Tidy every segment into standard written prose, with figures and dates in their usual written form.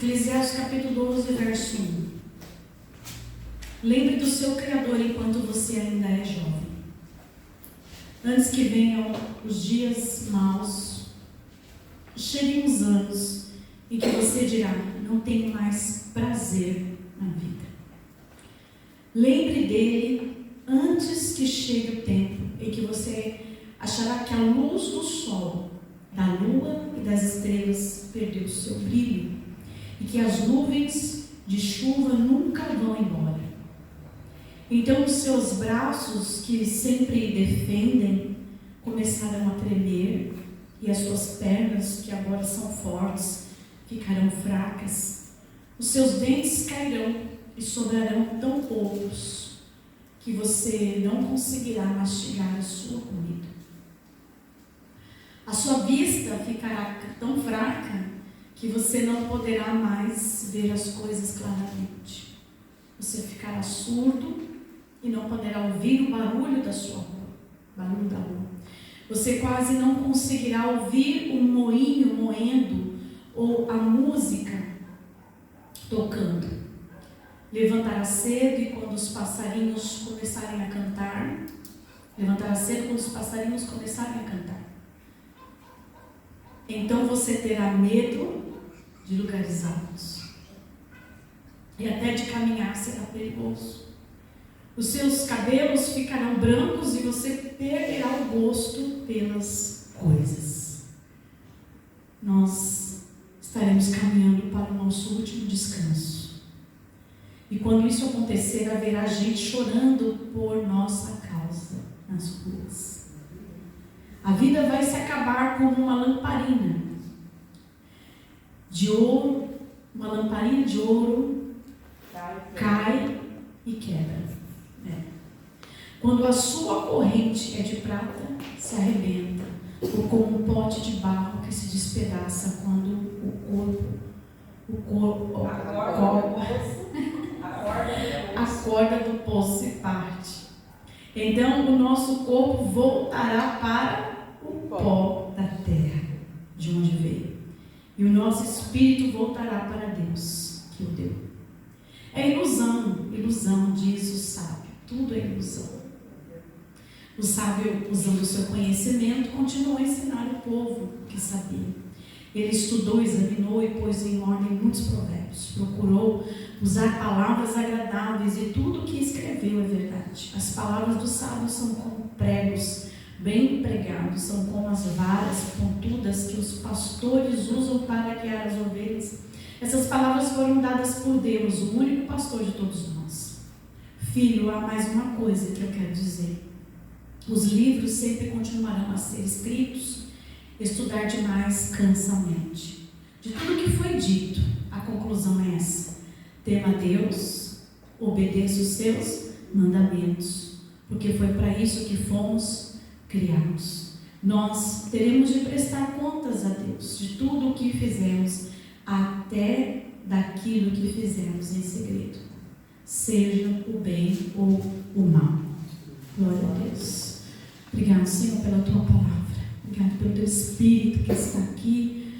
Eclesiastes capítulo 12, verso 1. Lembre do seu Criador enquanto você ainda é jovem. Antes que venham os dias maus, cheguem os anos em que você dirá: não tenho mais prazer na vida. Lembre dele antes que chegue o tempo em que você achará que a luz do sol, da lua e das estrelas perdeu o seu brilho e que as nuvens de chuva nunca vão embora. Então os seus braços, que sempre defendem, começarão a tremer, e as suas pernas, que agora são fortes, ficarão fracas. Os seus dentes cairão e sobrarão tão poucos que você não conseguirá mastigar a sua comida. A sua vista ficará tão fraca que você não poderá mais ver as coisas claramente. Você ficará surdo e não poderá ouvir o barulho da sua rua, barulho da rua. Você quase não conseguirá ouvir um moinho moendo ou a música tocando. Levantará cedo e quando os passarinhos começarem a cantar, então você terá medo de lugares altos e até de caminhar será perigoso. Os seus cabelos ficarão brancos e você perderá o gosto pelas coisas. Nós estaremos caminhando para o nosso último descanso. E quando isso acontecer, haverá gente chorando por nossa causa nas ruas. A vida vai se acabar como uma lamparina de ouro, cai e quebra. Quando a sua corrente é de prata, se arrebenta, ou como um pote de barro que se despedaça quando a corda do poço se parte. Então o nosso corpo voltará para o pó da terra, de onde veio, e o nosso espírito voltará para Deus, que o deu. É ilusão, diz o sábio, tudo é ilusão. O sábio, usando o seu conhecimento, continuou a ensinar o povo que sabia. Ele estudou, examinou e pôs em ordem muitos provérbios. Procurou usar palavras agradáveis e tudo o que escreveu é verdade. As palavras do sábio são como pregos bem pregados, são como as varas pontudas que os pastores usam para guiar as ovelhas. Essas palavras foram dadas por Deus, o único pastor de todos nós. Filho, há mais uma coisa que eu quero dizer. Os livros sempre continuarão a ser escritos. Estudar demais cansa a mente. De tudo que foi dito, a conclusão é essa: tema Deus, obedeça os seus mandamentos, porque foi para isso que fomos criados. Nós teremos de prestar contas a Deus de tudo o que fizemos, até daquilo que fizemos em segredo, seja o bem ou o mal. Glória a Deus. Obrigado, Senhor, pela Tua palavra. Obrigado pelo Teu Espírito que está aqui,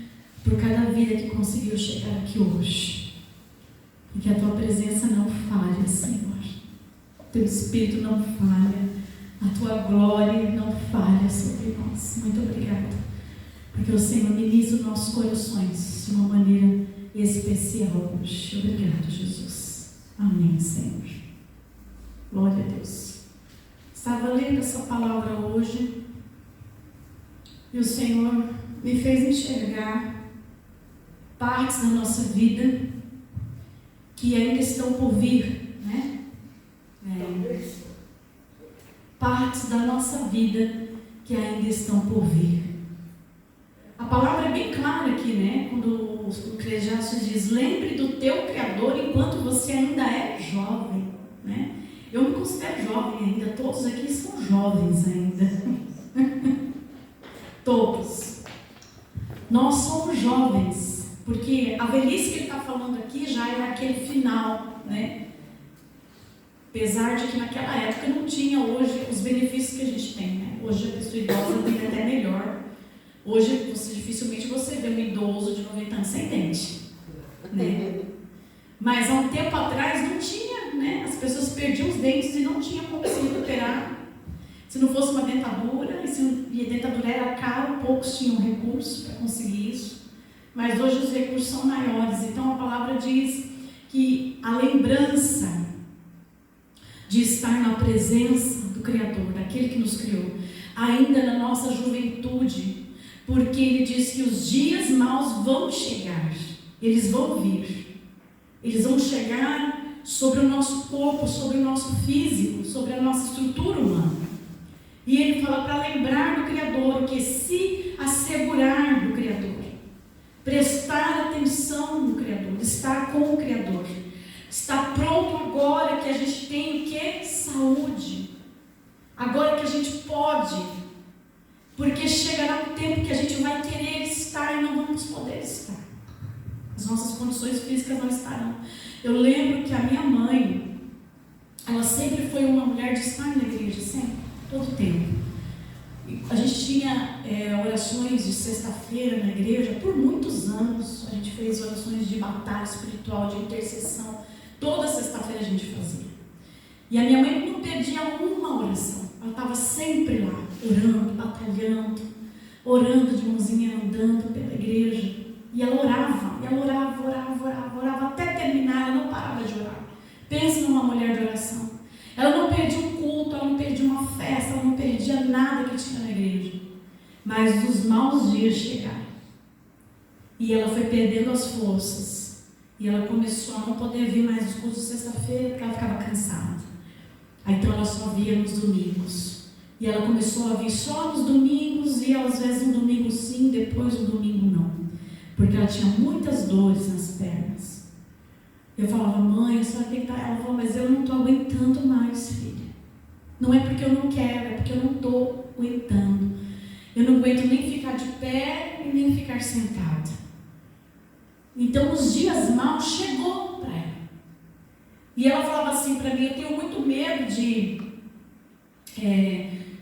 por cada vida que conseguiu chegar aqui hoje. E que a Tua presença não falha, Senhor. Teu Espírito não falha. A Tua glória não falha sobre nós. Muito obrigada. Porque o Senhor ministra os nossos corações de uma maneira especial hoje. Obrigado, Jesus. Amém, Senhor. Glória a Deus. Estava lendo essa palavra hoje e o Senhor me fez enxergar partes da nossa vida que ainda estão por vir, né? Partes da nossa vida que ainda estão por vir. A palavra é bem clara aqui, né? Quando o Eclesiastes diz: lembre do teu Criador enquanto você ainda é jovem, né? Eu me considero jovem ainda, todos aqui são jovens ainda. Todos. Nós somos jovens, porque a velhice que ele está falando aqui já é aquele final, né? Apesar de que naquela época não tinha hoje os benefícios que a gente tem, né? Hoje a pessoa idosa tem até melhor. Hoje dificilmente você vê um idoso de 90 anos sem dente. né? Mas há um tempo atrás não tinha, né? As pessoas perdiam os dentes e não tinham como se recuperar. Se não fosse uma dentadura, e a dentadura era cara, poucos tinham recursos para conseguir isso. Mas hoje os recursos são maiores. Então a palavra diz que a lembrança de estar na presença do Criador, daquele que nos criou, ainda na nossa juventude, porque ele diz que os dias maus vão chegar, eles vão vir, eles vão chegar sobre o nosso corpo, sobre o nosso físico, sobre a nossa estrutura humana. E ele fala para lembrar do Criador, que se assegurar do Criador, prestar atenção no Criador, estar com o Criador, estar pronto agora que a gente tem o que? Saúde. Agora que a gente pode, porque chegará um tempo que a gente vai querer estar e não vamos poder estar. As nossas condições físicas não estarão. Eu lembro que a minha mãe, ela sempre foi uma mulher de estar na igreja, sempre, todo o tempo. A gente tinha orações de sexta-feira na igreja por muitos anos. A gente fez orações de batalha espiritual, de intercessão. Toda sexta-feira a gente fazia. E a minha mãe não perdia uma oração. Ela estava sempre lá, orando, batalhando, orando de mãozinha, andando pela igreja. E ela orava, orava, até terminar. Ela não parava de orar. Pensa numa mulher de oração. Ela não perdia um culto, ela não perdia uma festa, ela não perdia nada que tinha na igreja. Mas os maus dias chegaram. E ela foi perdendo as forças. E ela começou a não poder vir mais nos cultos de sexta-feira, porque ela ficava cansada. Aí, então ela só via nos domingos. E ela começou a vir só nos domingos, e às vezes um domingo sim, depois um domingo não. Porque ela tinha muitas dores nas pernas. Eu falava, mãe, a senhora tem que estar. Ela falou, mas eu não estou aguentando mais, filha. Não é porque eu não quero, é porque eu não estou aguentando. Eu não aguento nem ficar de pé e nem ficar sentada. Então os dias maus chegou para ela. E ela falava assim para mim, eu tenho muito medo de...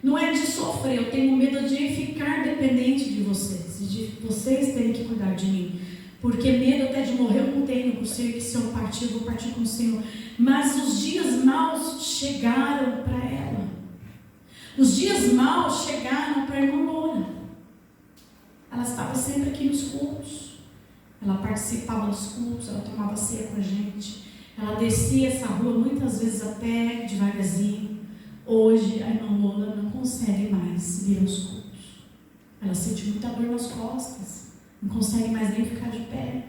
não é de sofrer, eu tenho medo de ficar dependente de vocês. De vocês terem que cuidar de mim. Porque medo até de morrer eu não tenho, eu sei que se eu partir, eu vou partir com o Senhor. Mas os dias maus chegaram para ela. Os dias maus chegaram para a irmã Loura. Ela estava sempre aqui nos cultos. Ela participava dos cultos, ela tomava ceia com a gente. Ela descia essa rua muitas vezes a pé, devagarzinho. Hoje a irmã Loura não consegue mais vir aos cultos. Ela sente muita dor nas costas. Não consegue mais nem ficar de pé.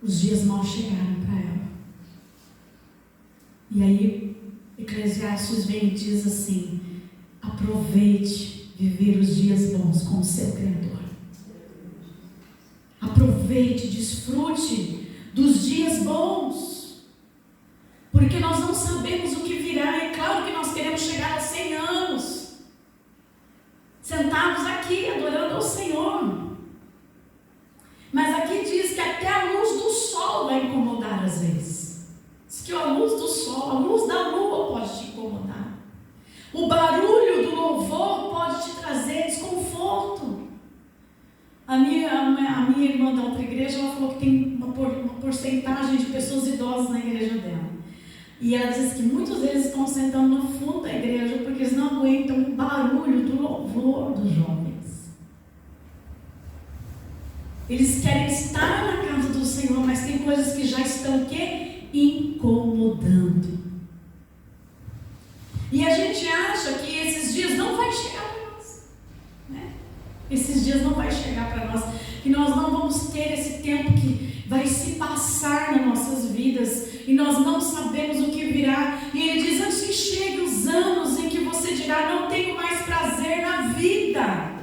Os dias maus chegaram para ela. E aí, Eclesiastes vem e diz assim: aproveite viver os dias bons com o seu Criador. Aproveite, desfrute dos dias bons. Porque nós não sabemos o que virá. É claro que nós queremos chegar aos 100 anos. Sentados aqui, adorando ao Senhor. Mas aqui diz que até a luz do sol vai incomodar às vezes. Diz que a luz do sol, a luz da lua pode te incomodar. O barulho do louvor pode te trazer desconforto. A minha irmã da outra igreja, ela falou que tem uma porcentagem de pessoas idosas na igreja dela. E ela diz que muitos deles estão sentando no fundo da igreja porque eles não aguentam o barulho do louvor dos jovens. Eles querem estar na casa do Senhor, mas tem coisas que já estão o quê? Incomodando. E a gente acha que esses dias não vai chegar para nós, né? Esses dias não vai chegar para nós, que nós não vamos ter esse tempo que vai se passar nas nossas vidas e nós não sabemos o que virá. E ele diz, antes que chegue os anos em que você dirá, não tenho mais prazer na vida.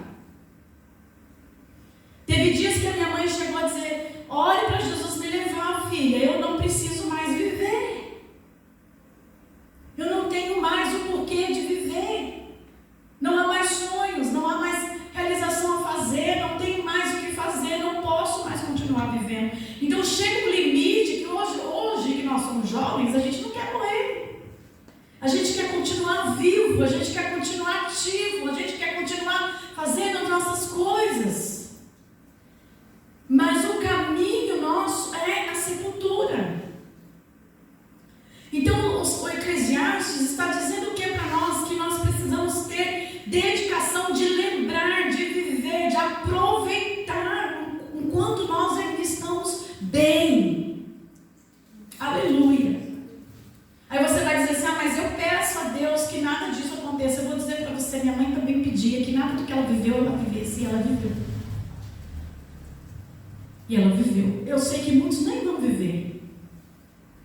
Teve dias que a minha mãe chegou a dizer, ore para Jesus me levar, filha, eu não preciso mais viver. Eu não tenho mais o porquê de viver. Não há mais sonhos, não há mais realização a fazer, não tenho mais o que fazer, não posso mais continuar vivendo. Então chega um limite que hoje que nós somos jovens, a gente não quer morrer. A gente quer continuar vivo, a gente quer continuar ativo, a gente quer continuar fazendo as nossas coisas. Mas o caminho nosso E ela viveu. Eu sei que muitos nem vão viver.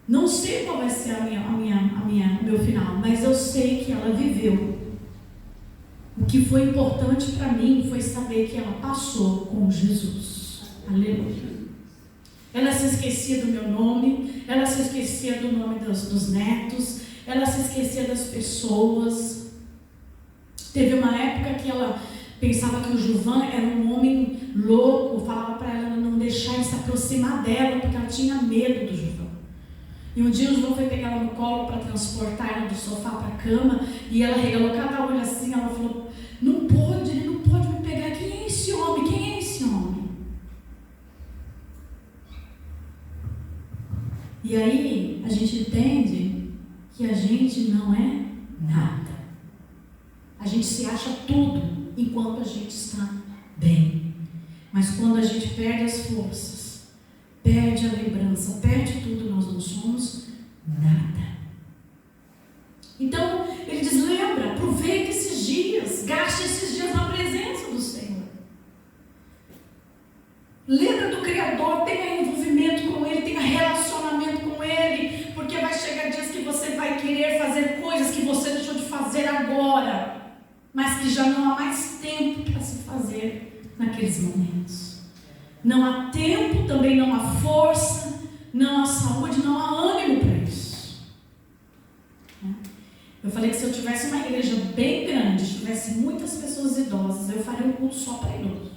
Não sei qual vai ser o meu final, mas eu sei que ela viveu. O que foi importante para mim foi saber que ela passou com Jesus. Aleluia. Ela se esquecia do meu nome, ela se esquecia do nome dos netos, ela se esquecia das pessoas. Teve uma época que ela pensava que o Gilvan era um homem louco, falava para ela não deixar ele se aproximar dela, porque ela tinha medo do Gilvan. E um dia o Gilvan foi pegar ela no colo para transportar ela do sofá para a cama, e ela regalou cada olho assim, ela falou, não pode, ele não pode me pegar, quem é esse homem? Quem é esse homem? E aí a gente entende que a gente não é nada. A gente se acha tudo enquanto a gente está bem. Mas quando a gente perde as forças, perde a lembrança, perde tudo, nós não somos nada. Então, ele diz, lembra, aproveita esses dias, gaste esses dias na presença do Senhor. Lembra do Criador, tenha envolvimento com Ele, tenha relacionamento com Ele, porque vai chegar dias que você vai querer fazer coisas que você deixou de fazer agora, mas que já não há mais tempo para se fazer naqueles momentos. Não há tempo, também não há força, não há saúde, não há ânimo para isso. Eu falei que se eu tivesse uma igreja bem grande, tivesse muitas pessoas idosas, eu faria um culto só para idosos.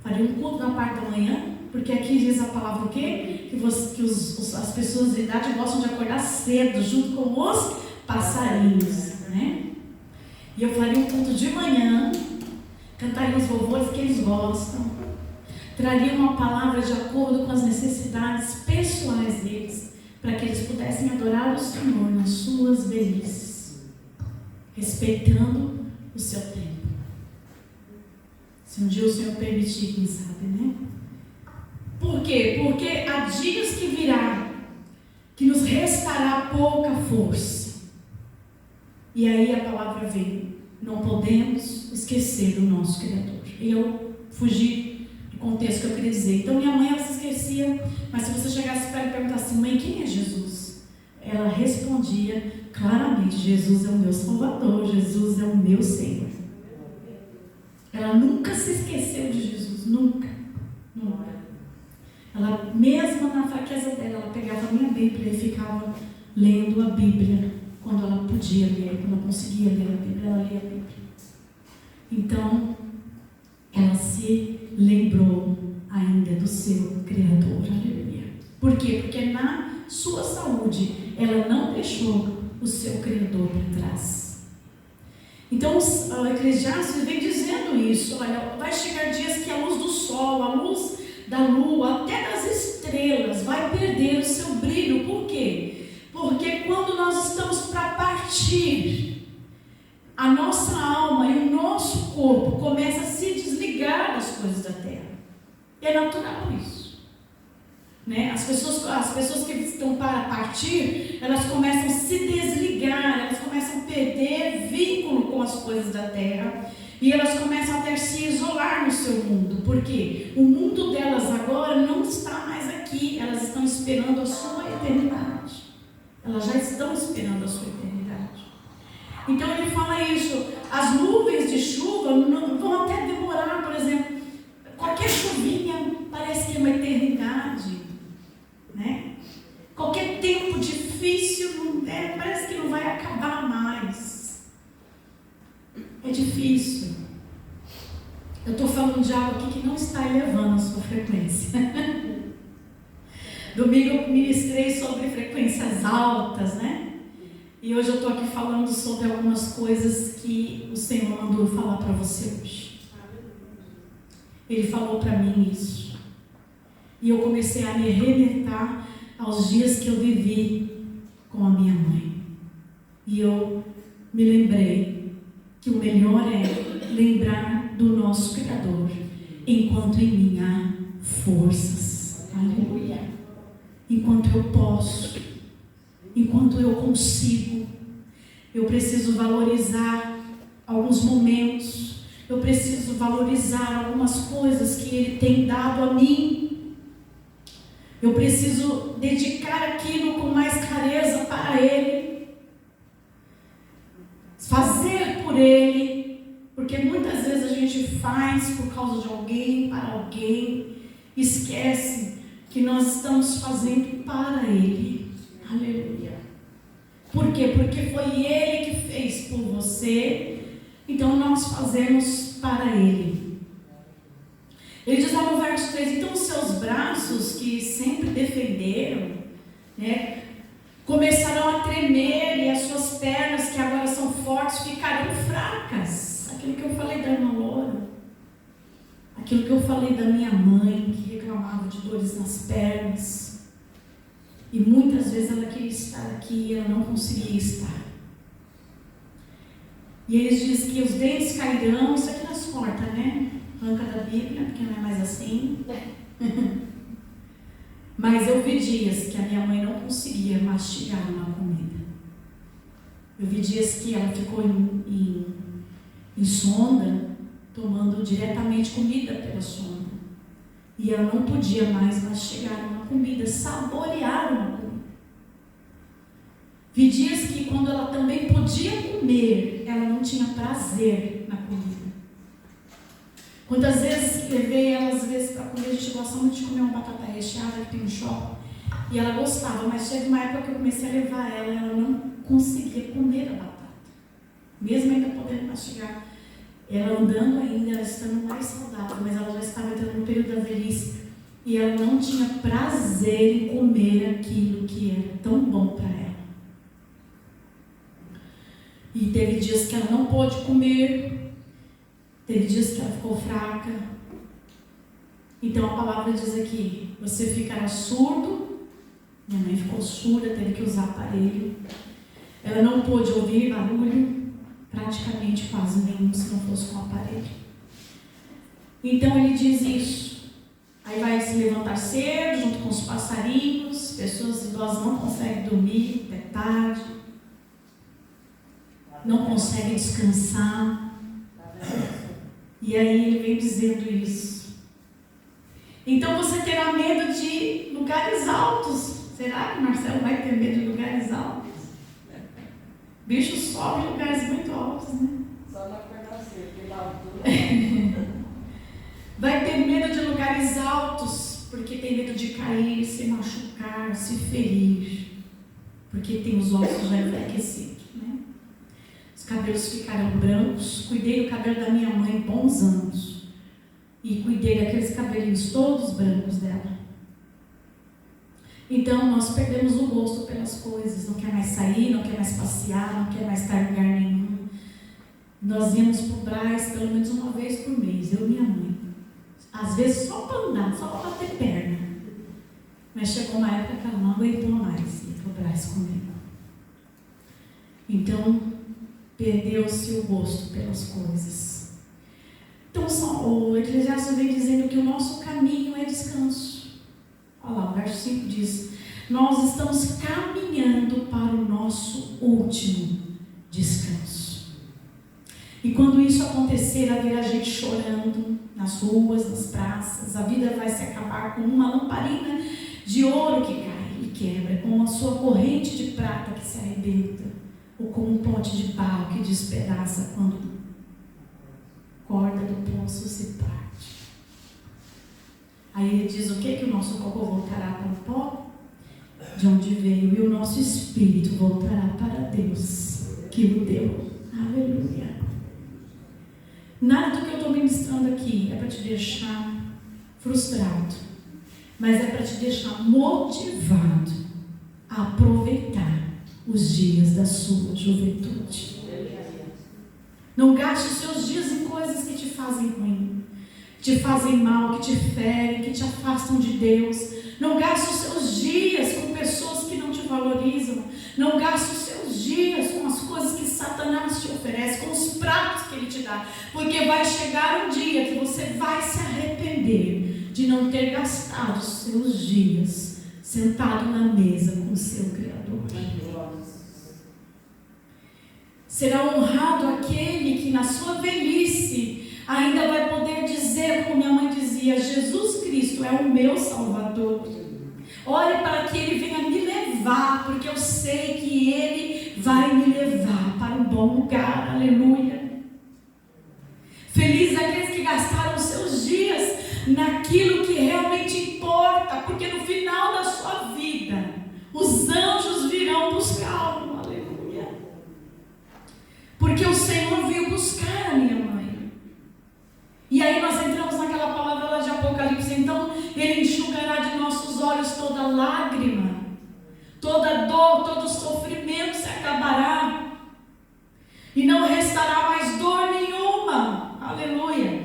Faria um culto na parte da manhã, porque aqui diz a palavra o quê? Que as pessoas de idade gostam de acordar cedo, junto com os passarinhos, né? E eu faria um culto de manhã, cantaria os louvores que eles gostam, traria uma palavra de acordo com as necessidades pessoais deles, para que eles pudessem adorar o Senhor nas suas velhices, respeitando o seu tempo. Se um dia o Senhor permitir, quem sabe, né? Por quê? Porque há dias que virá, que nos restará pouca força. E aí a palavra vem, não podemos esquecer do nosso Criador. E eu fugi do contexto que eu queria dizer. Então minha mãe, ela se esquecia, mas se você chegasse para ela e perguntasse, mãe, quem é Jesus? Ela respondia claramente, Jesus é o meu Salvador, Jesus é o meu Senhor. Ela nunca se esqueceu de Jesus, nunca. Ela, mesmo na fraqueza dela, ela pegava a minha Bíblia e ficava lendo a Bíblia. Quando ela podia ler, quando ela conseguia ler a Bíblia, ela lia a Bíblia. Então, ela se lembrou ainda do seu Criador. Aleluia. Por quê? Porque na sua saúde, ela não deixou o seu Criador para trás. Então, o Eclesiastes vem dizendo isso. Olha, vai chegar dias que a luz do sol, a luz da lua, até das estrelas, vai perder o seu brilho. Por quê? Porque quando nós estamos para partir, a nossa alma e o nosso corpo começam a se desligar das coisas da terra. É natural isso. Né? As pessoas que estão para partir, elas começam a se desligar, elas começam a perder vínculo com as coisas da terra e elas começam até se isolar no seu mundo. Por quê? O mundo delas agora não está mais aqui, elas estão esperando a sua eternidade. Elas já estão esperando a sua eternidade. Então ele fala isso, as nuvens de chuva não, vão até demorar, por exemplo, qualquer chuvinha parece que é uma eternidade. Né? Qualquer tempo difícil parece que não vai acabar mais. É difícil. Eu estou falando de algo aqui que não está elevando a sua frequência. Domingo eu ministrei sobre frequências altas, né? E hoje eu estou aqui falando sobre algumas coisas que o Senhor mandou falar para você hoje. Ele falou para mim isso. E eu comecei a me remeter aos dias que eu vivi com a minha mãe. E eu me lembrei que o melhor é lembrar do nosso Criador, enquanto em mim há forças. Aleluia. Enquanto eu posso, enquanto eu consigo, eu preciso valorizar alguns momentos. Eu preciso valorizar algumas coisas que Ele tem dado a mim. Eu preciso dedicar aquilo com mais clareza para Ele. Fazer por Ele. Porque muitas vezes a gente faz por causa de alguém, para alguém. Esquece que nós estamos fazendo para Ele. Aleluia. Por quê? Porque foi Ele que fez por você. Então nós fazemos para Ele. Ele diz lá no verso 3: então os seus braços que sempre defenderam, né, começarão a tremer, e as suas pernas que agora são fortes ficarão fracas. Aquilo que eu falei da irmã Loura, aquilo que eu falei da minha mãe, que reclamava de dores nas pernas, e muitas vezes ela queria estar aqui e ela não conseguia estar. E eles dizem que os dentes cairão, isso aqui nas cortas, né? Arranca da Bíblia, porque não é mais assim. Mas eu vi dias que a minha mãe não conseguia mastigar uma comida. Eu vi dias que ela ficou em sonda, tomando diretamente comida pela sonda. E ela não podia mais mastigar uma comida, saborear uma comida. Vi dias que quando ela também podia comer, ela não tinha prazer na comida. Quantas vezes levei ela às vezes para comer, a gente gosta muito de comer uma batata recheada que tem no shopping, e ela gostava, mas chega uma época que eu comecei a levar ela, ela não conseguia comer a batata, mesmo ainda podendo mastigar. Ela andando ainda, ela estando mais saudável, mas ela já estava entrando no período da velhice, e ela não tinha prazer em comer aquilo que era tão bom para ela. E teve dias que ela não pôde comer, teve dias que ela ficou fraca. Então a palavra diz aqui: você ficará surdo. Minha mãe ficou surda, teve que usar aparelho. Ela não pôde ouvir barulho, praticamente quase nenhum, se não fosse com aparelho. Então ele diz isso. Aí vai se levantar cedo, junto com os passarinhos. Pessoas idosas não conseguem dormir até tarde, não conseguem descansar. E aí ele vem dizendo isso. Então você terá medo de lugares altos. Será que Marcelo vai ter medo de lugares altos? Bicho sobe em lugares muito altos, né? Só não acordar cedo, porque lá tudo. Vai ter medo de lugares altos, porque tem medo de cair, se machucar, se ferir, porque tem os ossos já enfraquecidos, né? Os cabelos ficaram brancos. Cuidei do cabelo da minha mãe bons anos, e cuidei daqueles cabelinhos todos brancos dela. Então nós perdemos o gosto pelas coisas, não quer mais sair, não quer mais passear, não quer mais estar em lugar nenhum. Nós íamos para o Brás pelo menos uma vez por mês, eu e minha mãe. Às vezes só para andar, só para bater perna. Mas chegou uma época que ela não aguentou mais ir para o Brás comigo. Então perdeu-se o gosto pelas coisas. Então o Eclesiastes vem dizendo que o nosso caminho é descanso. Olha lá, o verso 5 diz: nós estamos caminhando para o nosso último descanso. E quando isso acontecer, haverá gente chorando nas ruas, nas praças. A vida vai se acabar com uma lamparina de ouro que cai e quebra, com a sua corrente de prata que se arrebenta, ou com um pote de barro que despedaça quando a corda do poço se parte. Aí ele diz o que? Que o nosso corpo voltará para o pó, de onde veio, e o nosso espírito voltará para Deus, que o deu. Aleluia. Nada do que eu estou ministrando aqui é para te deixar frustrado, mas é para te deixar motivado a aproveitar os dias da sua juventude. Não gaste os seus dias em coisas que te fazem ruim, que te fazem mal, que te ferem, que te afastam de Deus. Não gaste os seus dias com pessoas que não te valorizam. Não gaste os seus dias com as coisas que Satanás te oferece, com os pratos que ele te dá, porque vai chegar um dia que você vai se arrepender de não ter gastado os seus dias sentado na mesa com o seu Criador. Será honrado aquele que na sua velhice ainda vai poder dizer, como minha mãe dizia: Jesus Cristo é o meu Salvador. Ore para que Ele venha me levar, porque eu sei que Ele vai me levar para um bom lugar. Aleluia. Felizes aqueles que gastaram seus dias naquilo que realmente importa, porque no final da sua vida os anjos virão buscá-lo. Aleluia. Porque o Senhor veio buscar a minha mãe. E aí nós entramos naquela palavra lá de Apocalipse. Então Ele enxugará de nossos olhos toda lágrima, toda dor, todo sofrimento se acabará, e não restará mais dor nenhuma. Aleluia.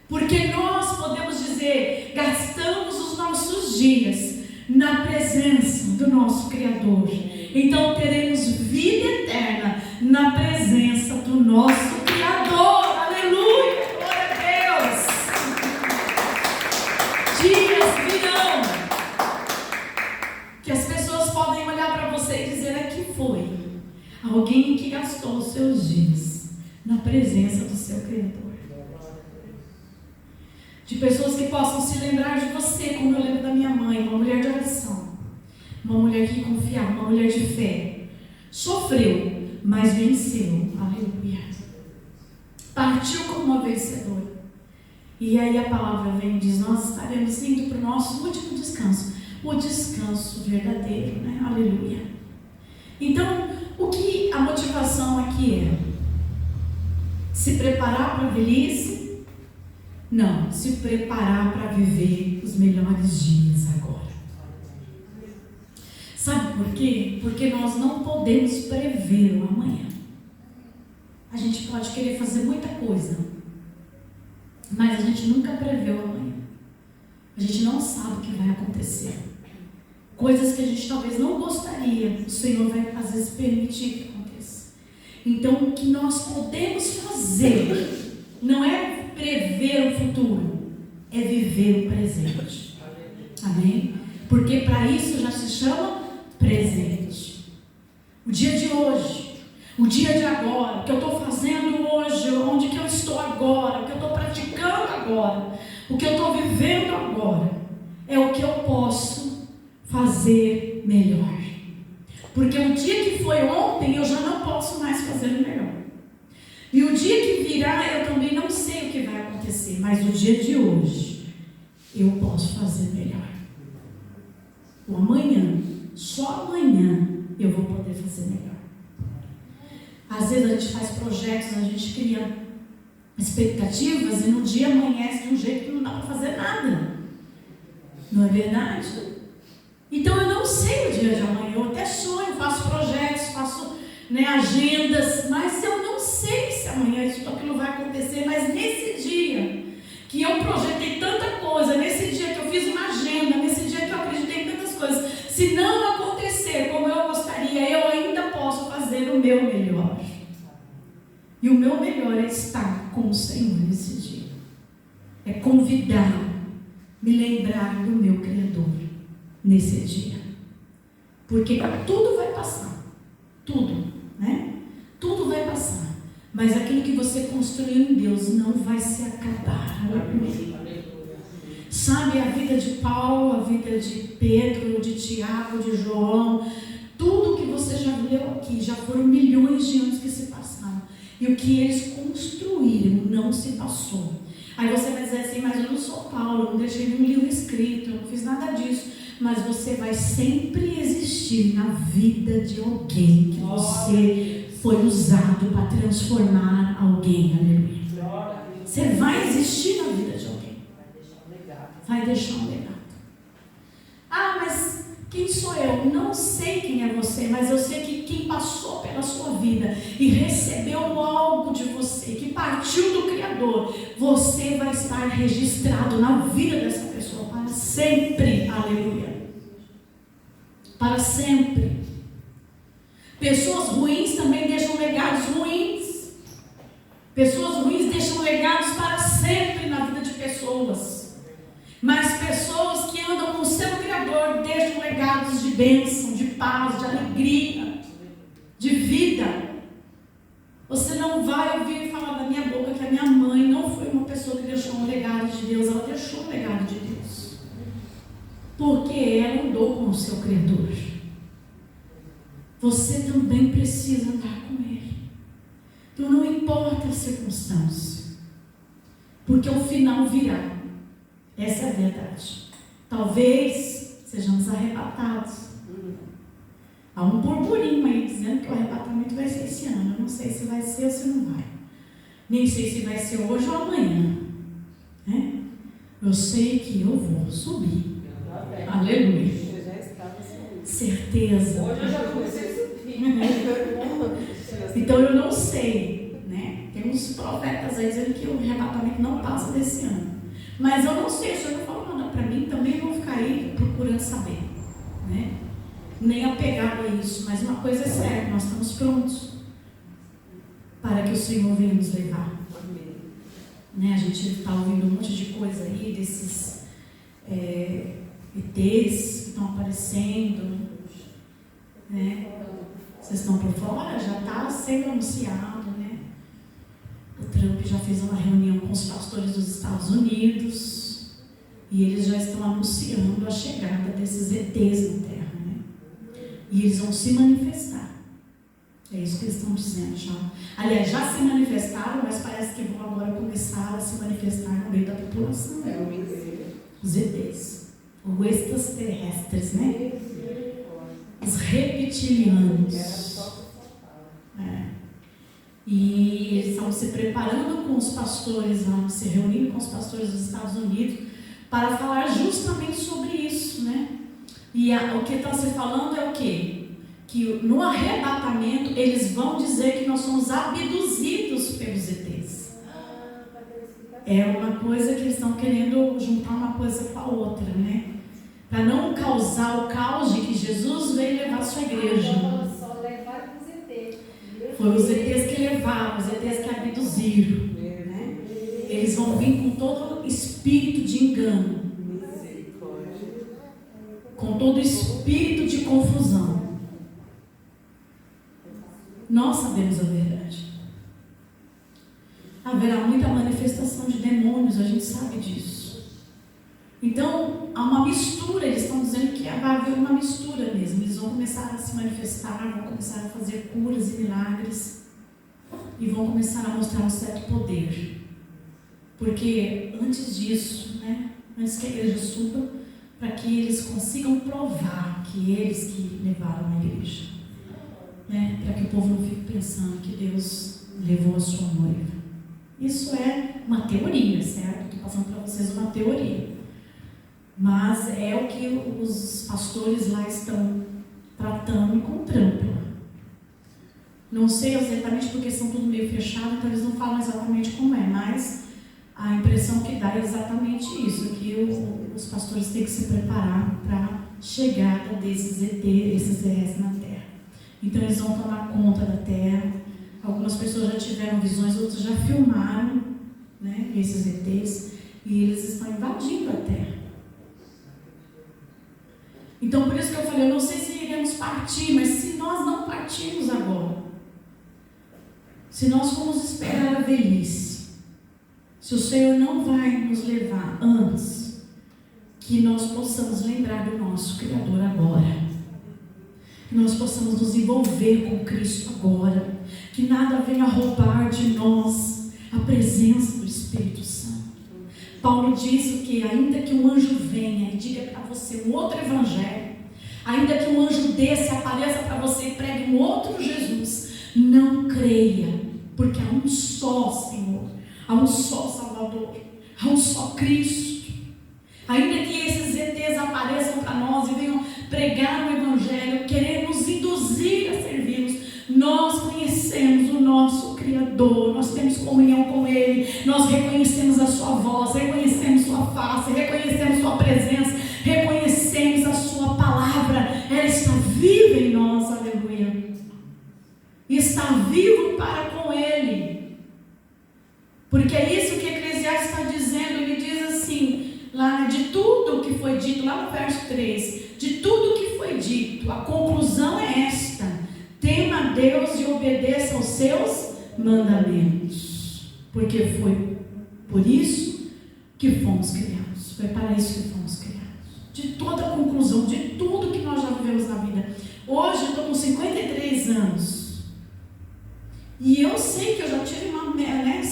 Porque nós podemos dizer: gastamos os nossos dias na presença do nosso Criador. Então teremos vida eterna na presença do nosso Criador. Aleluia. Glória a Deus. Dias virão que as pessoas podem olhar para você e dizer: aqui foi alguém que gastou os seus dias na presença do seu Criador. De pessoas que possam se lembrar de você, como eu lembro da minha mãe, uma mulher de oração, uma mulher que confiava, uma mulher de fé. Sofreu, mas venceu. Aleluia. Partiu como uma vencedora. E aí a palavra vem e diz: nós estaremos indo para o nosso último descanso, o descanso verdadeiro, né? Aleluia. Então, o que a motivação aqui é? Se preparar para a velhice? Não, se preparar para viver os melhores dias agora. Sabe por quê? Porque nós não podemos prever o amanhã. A gente pode querer fazer muita coisa, mas a gente nunca prevê o amanhã. A gente não sabe o que vai acontecer. Coisas que a gente talvez não gostaria, o Senhor vai às vezes permitir que aconteça. Então, o que nós podemos fazer não é prever o futuro, é viver o presente. Amém? Porque para isso já se chama presente. O dia de hoje, o dia de agora, o que eu estou fazendo hoje, onde que eu estou agora, o que eu estou praticando agora, o que eu estou vivendo agora, é o que eu posso fazer melhor. Porque o dia que foi ontem, eu já não posso mais fazer melhor. E o dia que virá, eu também não sei o que vai acontecer, mas o dia de hoje, eu posso fazer melhor. O amanhã, só amanhã, eu vou poder fazer melhor. Às vezes a gente faz projetos, a gente cria expectativas e no dia amanhece de um jeito que não dá para fazer nada. Não é verdade? Então eu não sei o dia de amanhã, eu até sonho, faço projetos, faço agendas, mas eu não sei se amanhã isso aquilo vai acontecer. Mas nesse dia que eu projetei tanta coisa, nesse dia que eu fiz uma agenda, nesse dia que eu acreditei em tantas coisas, se não acontecer como eu gostaria, eu ainda posso fazer o meu melhor. E o meu melhor é estar com o Senhor nesse dia, é convidar, me lembrar do meu Criador nesse dia, porque tudo vai passar, tudo, né? Tudo vai passar, mas aquilo que você construiu em Deus não vai se acabar. Sabe, a vida de Paulo, a vida de Pedro, de Tiago, de João, tudo que você já leu aqui, já foram milhões de anos que se passaram, e o que eles construíram não se passou. Aí você vai dizer assim: mas eu não sou Paulo, eu não deixei nenhum livro escrito, eu não fiz nada disso. Mas você vai sempre existir na vida de alguém que você foi usado para transformar alguém. Aleluia. Você vai existir na vida de alguém. Vai deixar um legado. Ah, mas quem sou eu? Não sei quem é você, mas eu sei que quem passou pela sua vida e recebeu algo de você, que partiu do Criador, você vai estar registrado na vida dessa pessoa para sempre. Aleluia. Para sempre. Pessoas ruins também deixam legados ruins. Pessoas ruins deixam legados para sempre na vida de pessoas. Mas pessoas que andam com o seu Criador deixam legados de bênção, de paz, de alegria, de vida. Você não vai ouvir falar da minha boca que a minha mãe porque ela andou com o seu Criador. Você também precisa andar com Ele. Então não importa a circunstância, porque o final virá. Essa é a verdade. Talvez sejamos arrebatados. Há um burburinho aí dizendo que o arrebatamento vai ser esse ano. Eu não sei se vai ser ou se não vai. Nem sei se vai ser hoje ou amanhã. Né? Eu sei que eu vou subir. Aleluia. Eu já estava subindo. Certeza. Hoje eu já comecei a subir. Então eu não sei, né? Tem uns profetas aí dizendo que o arrebatamento não passa desse ano. Mas eu não sei, o Senhor não falou nada para mim, também vou ficar aí procurando saber, né? Nem apegado a isso, mas uma coisa é certa, nós estamos prontos para que o Senhor venha nos levar. Né? A gente está ouvindo um monte de coisa aí, desses ETs que estão aparecendo, né? Vocês estão por fora? Já está sendo anunciado, né? O Trump já fez uma reunião com os pastores dos Estados Unidos e eles já estão anunciando a chegada desses ETs na Terra, né? E eles vão se manifestar. É isso que eles estão dizendo já. Aliás, já se manifestaram, mas parece que vão agora começar a se manifestar no meio da população. Os ETs, os extraterrestres, né? Os reptilianos. E eles estão se preparando com os pastores lá, se reunindo com os pastores dos Estados Unidos para falar justamente sobre isso, né? E o que está se falando é o quê? Que no arrebatamento eles vão dizer que nós somos abduzidos pelos ETs. É uma coisa que eles estão querendo juntar uma coisa com a outra, né? Para não causar o caos de que Jesus veio levar a sua igreja. Só levaram os ETs. Foi os ETs que levaram, os ETs que abduziram, né? Eles vão vir com todo espírito de engano, com todo espírito de confusão. Nós sabemos a verdade. Haverá muita manifestação de demônios, a gente sabe disso. Então, há uma mistura, eles estão dizendo que vai haver uma mistura mesmo. Eles vão começar a se manifestar, vão começar a fazer curas e milagres e vão começar a mostrar um certo poder. Porque antes disso, né, antes que a igreja suba, para que eles consigam provar que eles que levaram a igreja, né, para que o povo não fique pensando que Deus levou a sua noiva. Isso é uma teoria, certo? Estou passando para vocês uma teoria. Mas é o que os pastores lá estão tratando com Trump. Não sei exatamente porque são tudo meio fechado, então eles não falam exatamente como é, mas a impressão que dá é exatamente isso, que os pastores têm que se preparar para a chegada desses ETs na Terra. Então eles vão tomar conta da Terra. Algumas pessoas já tiveram visões, outras já filmaram, né, esses ETs, e eles estão invadindo a Terra. Então, por isso que eu falei, eu não sei se iremos partir, mas se nós não partirmos agora, se nós formos esperar a velhice, se o Senhor não vai nos levar antes, que nós possamos lembrar do nosso Criador agora, que nós possamos nos envolver com Cristo agora, que nada venha roubar de nós a presença do Espírito Santo. Paulo diz que ainda que um anjo venha e diga para você um outro evangelho, ainda que um anjo desse apareça para você e pregue um outro Jesus, não creia, porque há um só Senhor, há um só Salvador, há um só Cristo. Ainda que esses ETs apareçam para nós e venham pregar o evangelho, querer nos induzir a servi-los, nós conhecemos o nosso Criador, nós temos comunhão com Ele, nós reconhecemos a sua voz, reconhecemos sua face, reconhecemos sua presença, reconhecemos a sua palavra, ela está viva em nós, aleluia, está vivo para com Ele, porque é isso que Eclesiastes está dizendo. Ele diz assim, lá, de tudo que foi dito, lá no verso 3, de tudo que foi dito, a conclusão é esta: tema a Deus e obedeça aos seus mandamentos, porque foi por isso que fomos criados, foi para isso que fomos criados. de toda a conclusão, de tudo que nós já vivemos na vida. Hoje eu estou com 53 anos. E eu sei que eu já tive uma, né,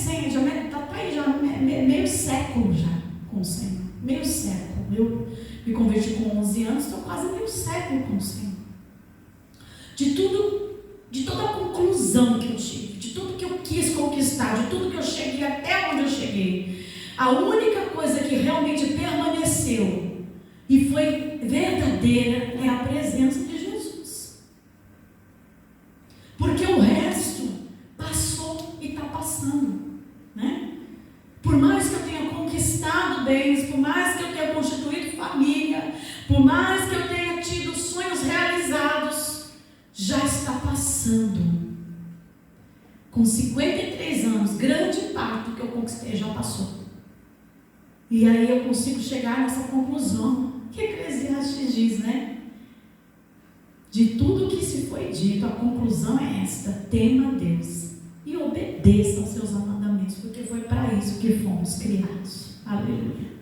meio século já com o Senhor. Meio século. Eu me converti com 11 anos, estou quase meio século com o Senhor. De toda a conclusão que eu tive, de tudo que eu quis conquistar, de tudo que eu cheguei até onde eu cheguei, a única coisa que realmente permaneceu e foi verdadeira é a presença de Jesus. Porque o resto passou e está passando, né? Por mais que eu tenha conquistado bens, por mais que eu tenha constituído família, por mais que eu tenha tido sonhos realizados, já está passando. Com 53 anos, grande parte do que eu conquistei já passou. E aí eu consigo chegar nessa conclusão que Eclesiastes diz, né? De tudo que se foi dito, a conclusão é esta: tema a Deus e obedeça aos seus mandamentos, porque foi para isso que fomos criados. Aleluia.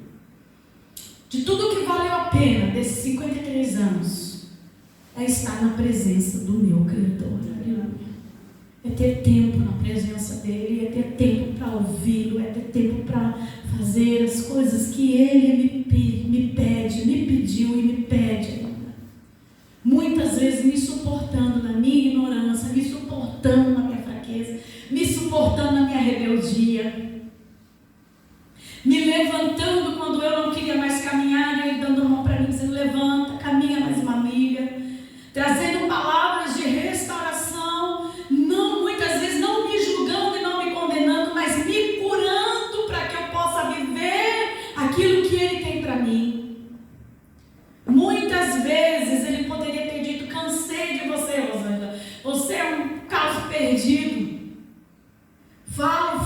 De tudo que valeu a pena desses 53 anos é estar na presença do meu Criador. Aleluia. É ter tempo na presença dele, é ter tempo para ouvi-lo, é ter tempo para fazer as coisas que ele me pede, me pediu e me pede. Muitas vezes me suportando na minha ignorância, me suportando na minha fraqueza, me suportando na minha rebeldia, me levantando quando eu não queria mais caminhar, e ele dando a mão para mim, dizendo: levanta, caminha mais uma milha, trazendo palavras de restauração, muitas vezes não me julgando e não me condenando, mas me curando para que eu possa viver aquilo que ele tem para mim. Muitas vezes ele poderia ter dito: cansei de você, Rosângela, você é um caso perdido, falo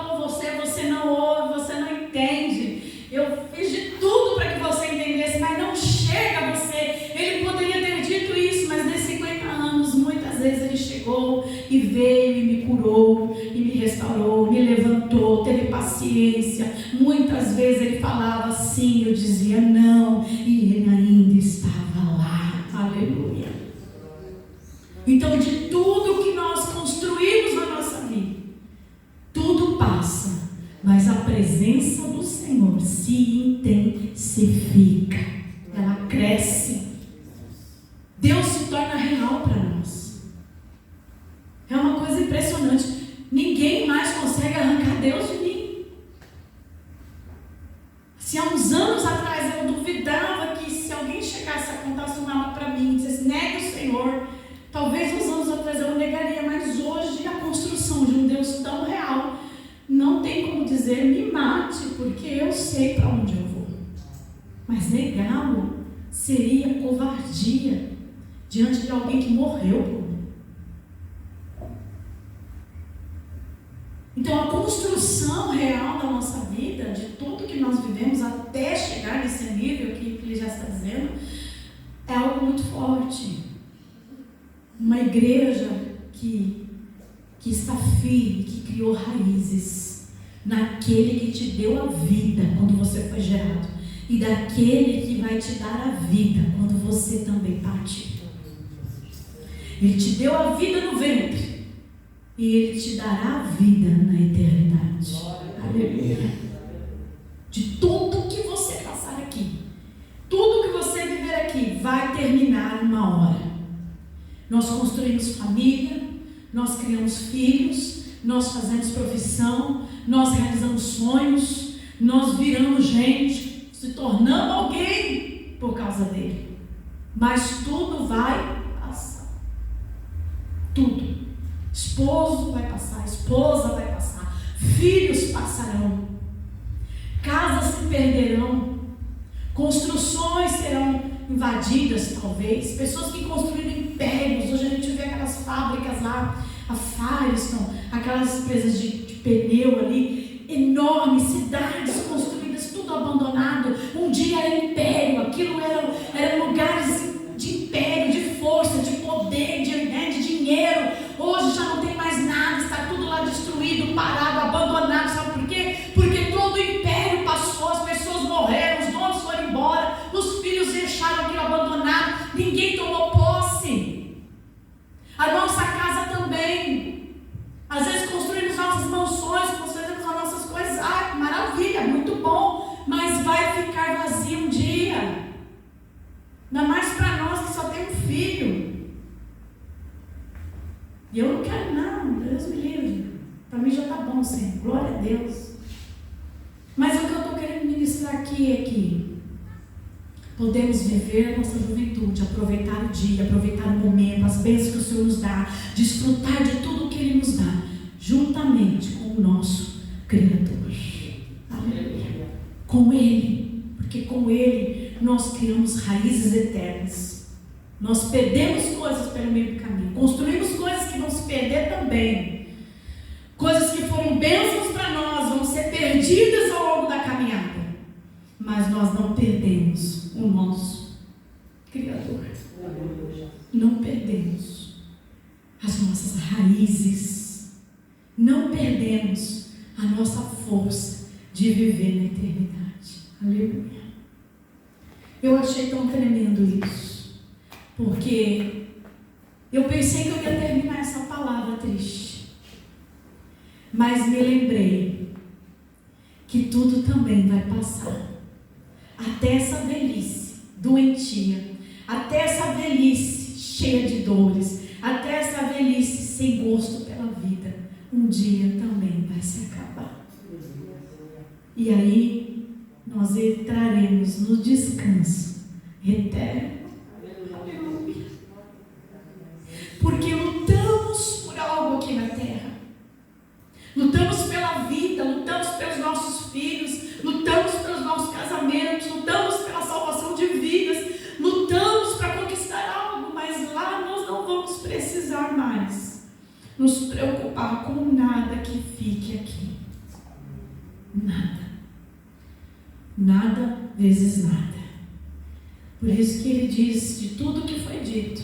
com você, você não ouve, você não entende, eu fiz de tudo para que você entendesse, mas não chega a você. Ele poderia ter dito isso, mas nesses 50 anos, muitas vezes ele chegou e veio e me curou, e me restaurou, me levantou, teve paciência. Muitas vezes ele falava sim, eu dizia não, e ele ainda estava lá. Aleluia. Então, de tudo que nós construímos na nossa vida, tudo passa, mas a presença do Senhor se intensifica, ela cresce. Deus se torna real para nós. É uma coisa impressionante. Ninguém mais consegue arrancar Deus de mim. Se há uns anos atrás eu duvidava que se alguém chegasse a contar seu nome para mim e dissesse: negue o Senhor, talvez uns anos atrás eu negaria, mas hoje a construção de um Deus tão real, não tem como dizer me mate, porque eu sei para onde eu vou. Mas negá-lo seria covardia diante de alguém que morreu por mim. Então a construção real da nossa vida, de tudo que nós vivemos até chegar nesse nível que ele já está dizendo, é algo muito forte. Uma igreja que está firme, que criou raízes naquele que te deu a vida quando você foi gerado, e daquele que vai te dar a vida quando você também partir. Ele te deu a vida no ventre e ele te dará a vida na eternidade. Aleluia. De tudo que você passar aqui, tudo que você viver aqui vai terminar uma hora. Nós construímos família, nós criamos filhos, nós fazemos profissão, nós realizamos sonhos, nós viramos gente, se tornamos alguém por causa dele. Mas tudo vai passar. Tudo. Esposo vai passar, esposa vai passar, filhos passarão, casas se perderão, construções serão invadidas talvez, pessoas que construíram impérios. Hoje a gente vê aquelas fábricas lá, a Firestone, aquelas empresas de pneu ali, enormes, cidades construídas, tudo abandonado. Um dia era império, aquilo eram lugares de império, de força, de poder, de dinheiro. Hoje já não tem mais nada, está tudo lá destruído, parado, abandonado. Sabe por quê? Porque todo o império passou, as pessoas morreram, os donos foram embora, os E eu não quero, não, Deus me livre. Para mim já está bom, Senhor. Glória a Deus. Mas o que eu estou querendo ministrar aqui é que podemos viver a nossa juventude, aproveitar o dia, aproveitar o momento, as bênçãos que o Senhor nos dá, desfrutar de tudo o que Ele nos dá, juntamente com o nosso Criador. Aleluia. Com Ele, porque com Ele nós criamos raízes eternas. Nós perdemos coisas pelo meio do caminho, construímos coisas que vão se perder também. Coisas que foram bênçãos para nós vão ser perdidas ao longo da caminhada. Mas nós não perdemos o nosso Criador. Não perdemos as nossas raízes. Não perdemos a nossa força de viver na eternidade. Aleluia. Eu achei tão tremendo isso. Porque eu pensei que eu ia terminar essa palavra triste. Mas me lembrei que tudo também vai passar. Até essa velhice doentia, até essa velhice cheia de dores, até essa velhice sem gosto pela vida, um dia também vai se acabar. E aí nós entraremos no descanso eterno. Aleluia. Porque lutamos por algo aqui na terra. Lutamos pela vida, lutamos pelos nossos filhos, lutamos pelos nossos casamentos, lutamos pela salvação de vidas, lutamos para conquistar algo, mas lá nós não vamos precisar mais nos preocupar com nada que fique aqui. Nada. Nada vezes nada. Por isso que ele diz, de tudo que foi dito,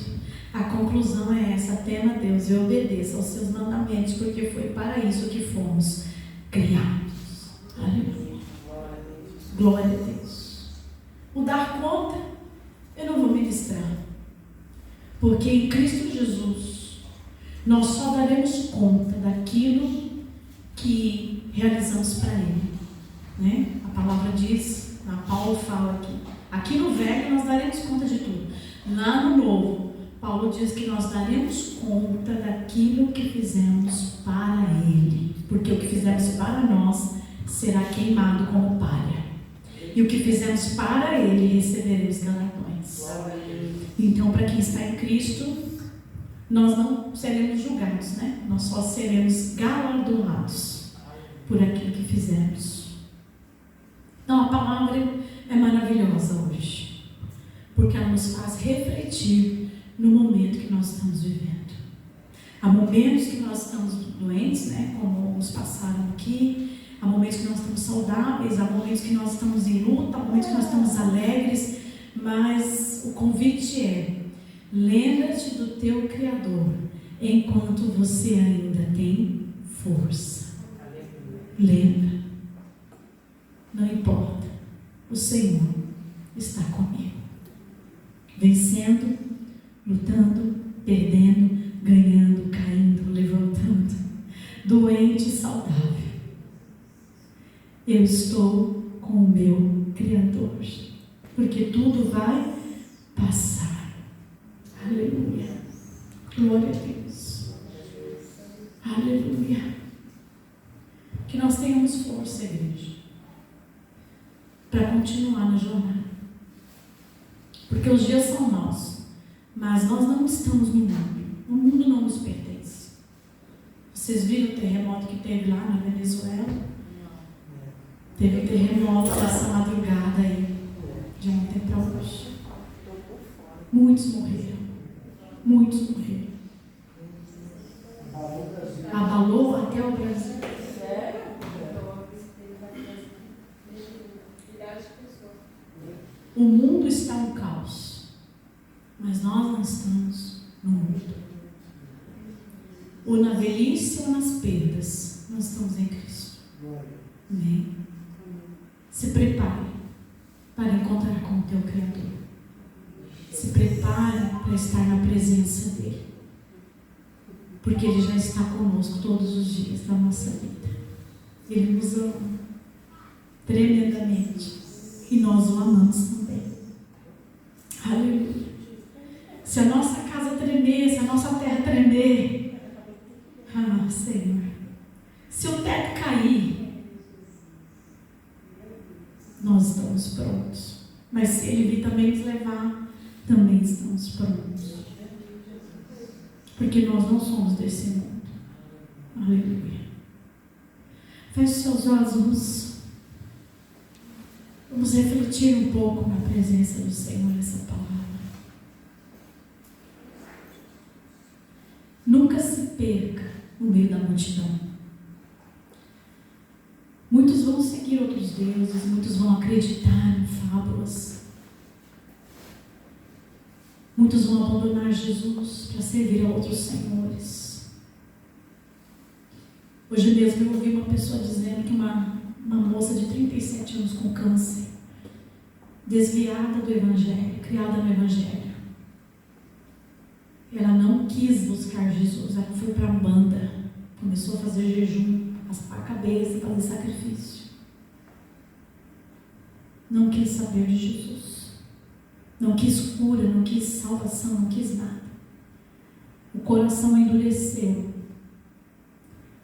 a conclusão é essa: tema a Deus e obedeça aos seus mandamentos, porque foi para isso que fomos criados. Aleluia. Glória a Deus. O dar conta, eu não vou ministrar, porque em Cristo Jesus nós só daremos conta daquilo que realizamos para Ele, né? A palavra diz, Paulo fala aqui no velho nós daremos conta de tudo. Lá no novo, Paulo diz que nós daremos conta daquilo que fizemos para Ele, porque o que fizemos para nós será queimado como palha, e o que fizemos para Ele receberemos galardões. Então, para quem está em Cristo, nós não seremos julgados, né? Nós só seremos galardonados por aquilo que fizemos. Então, a palavra é maravilhosa hoje, porque ela nos faz refletir no momento que nós estamos vivendo. Há momentos que nós estamos doentes, né? Como nos passaram aqui. Há momentos que nós estamos saudáveis, há momentos que nós estamos em luta, há momentos que nós estamos alegres. Mas o convite é: lembra-te do teu Criador enquanto você ainda tem força. Lembra. Não importa. O Senhor está comigo. Vencendo, lutando, perdendo, ganhando, caindo, levantando, doente e saudável. Eu estou com o meu Criador, porque tudo vai passar. Aleluia. Glória a Deus. Aleluia. Que nós tenhamos força, igreja, para continuar na jornada. Porque os dias são nossos, mas nós não estamos no mundo. O mundo não nos pertence. Vocês viram o terremoto que teve lá na Venezuela? Teve terremoto essa madrugada aí, de ontem para hoje. Muitos morreram. Muitos morreram. Abalou até o Brasil. O mundo está um caos, mas nós não estamos no mundo. Ou na velhice ou nas perdas, nós estamos em Cristo. Amém? Se prepare para encontrar com o teu Criador. Se prepare para estar na presença dEle, porque Ele já está conosco todos os dias da nossa vida. Ele nos ama tremendamente e nós o amamos também. Aleluia. Se a nossa casa tremer, se a nossa terra tremer, Mas se Ele vir também nos levar, também estamos prontos. Porque nós não somos desse mundo. Aleluia. Feche seus olhos. Vamos refletir um pouco na presença do Senhor nessa palavra. Nunca se perca no meio da multidão. Muitos vão seguir outros deuses, muitos vão acreditar em fábulas. Muitos vão abandonar Jesus para servir a outros senhores. Hoje mesmo eu ouvi uma pessoa dizendo que uma moça de 37 anos com câncer, desviada do Evangelho, criada no Evangelho, ela não quis buscar Jesus, ela foi para a banda, começou a fazer jejum, raspar a cabeça, fazer sacrifício. Não quis saber de Jesus, não quis cura, não quis salvação, não quis nada. O coração endureceu.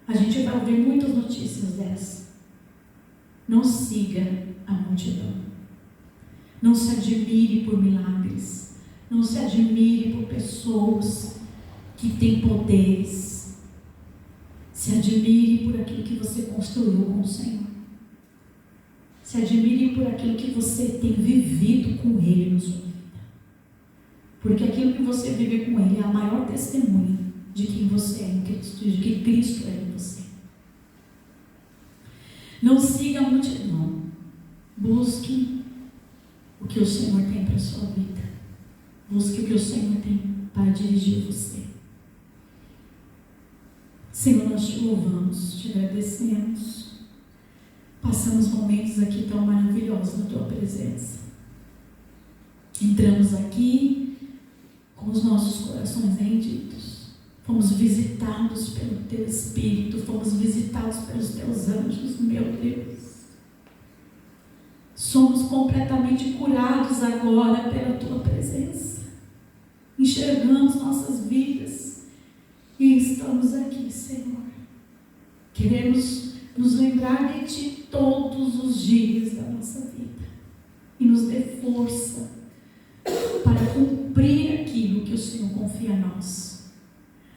A gente vai ouvir muitas notícias dessas. Não siga a multidão. Não se admire por milagres. Não se admire por pessoas que têm poderes. Se admire por aquilo que você construiu com o Senhor. Se admire por aquilo que você tem vivido com Ele na sua vida. Porque aquilo que você vive com Ele é a maior testemunha de quem você é em Cristo, de que Cristo é em você. Não siga a multidão. Busque o que o Senhor tem para a sua vida. Busque o que o Senhor tem para dirigir você. Senhor, nós te louvamos, te agradecemos. Passamos momentos aqui tão maravilhosos na tua presença. Entramos aqui com os nossos corações rendidos. Fomos visitados pelo teu Espírito, fomos visitados pelos teus anjos, meu Deus. Somos completamente curados agora pela tua presença. Enxergamos nossas vidas e estamos aqui, Senhor. Queremos nos lembrar de Ti todos os dias da nossa vida e nos dê força para cumprir aquilo que o Senhor confia a nós.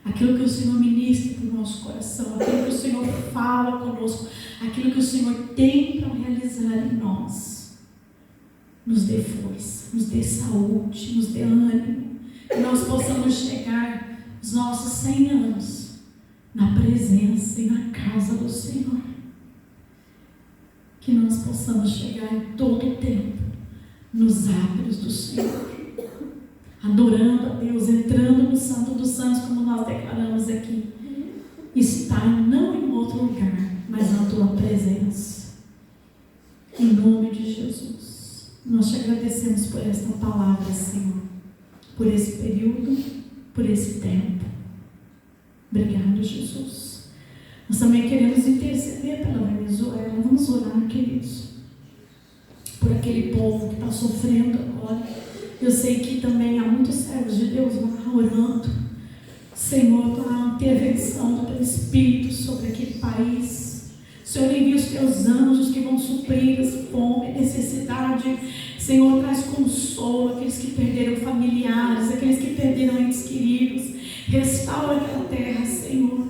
Aquilo que o Senhor ministra para o nosso coração, aquilo que o Senhor fala conosco, aquilo que o Senhor tem para realizar em nós. Nos dê força, nos dê saúde, nos dê ânimo, que nós possamos chegar aos nossos 100 anos na presença e na casa do Senhor. Que nós possamos chegar em todo o tempo nos átrios do Senhor, adorando a Deus, entrando no Santo dos Santos, como nós declaramos aqui. Estar não em outro lugar, mas na tua presença. Em nome de Jesus. Nós te agradecemos por esta palavra, Senhor, por esse período, por esse tempo. Obrigado, Jesus. Nós também queremos interceder pela Venezuela. Vamos orar, queridos, por aquele povo que está sofrendo agora. Eu sei que também há muitos servos de Deus lá orando, Senhor, pela intervenção do teu Espírito sobre aquele país. Senhor, envia os teus anjos que vão suprir a fome, a necessidade. Senhor, traz consolo àqueles que perderam familiares, aqueles que perderam entes queridos. Restaura aquela terra, Senhor.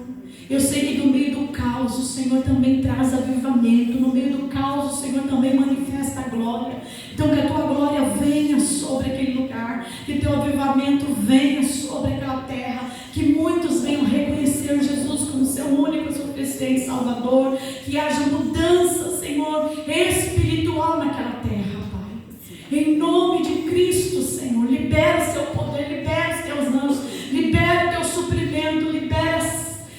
Eu sei que no meio do caos o Senhor também traz avivamento. No meio do caos o Senhor também manifesta a glória. Então que a tua glória venha sobre aquele lugar, que teu avivamento venha sobre aquela terra, que muitos venham reconhecer Jesus como seu único, suficiente Salvador, que haja mudança, Senhor, espiritual naquela terra, Pai. Em nome de Cristo, Senhor, libera seu poder, libera os teus anjos, libera o teu suprimento, libera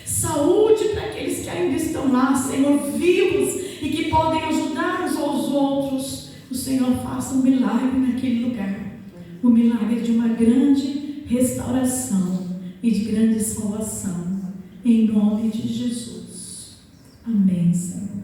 saúde para aqueles que ainda estão lá, Senhor, vivos e que podem ajudar uns aos outros. O Senhor faça um milagre naquele lugar, o milagre de uma grande restauração e de grande salvação, em nome de Jesus. Amém, Senhor.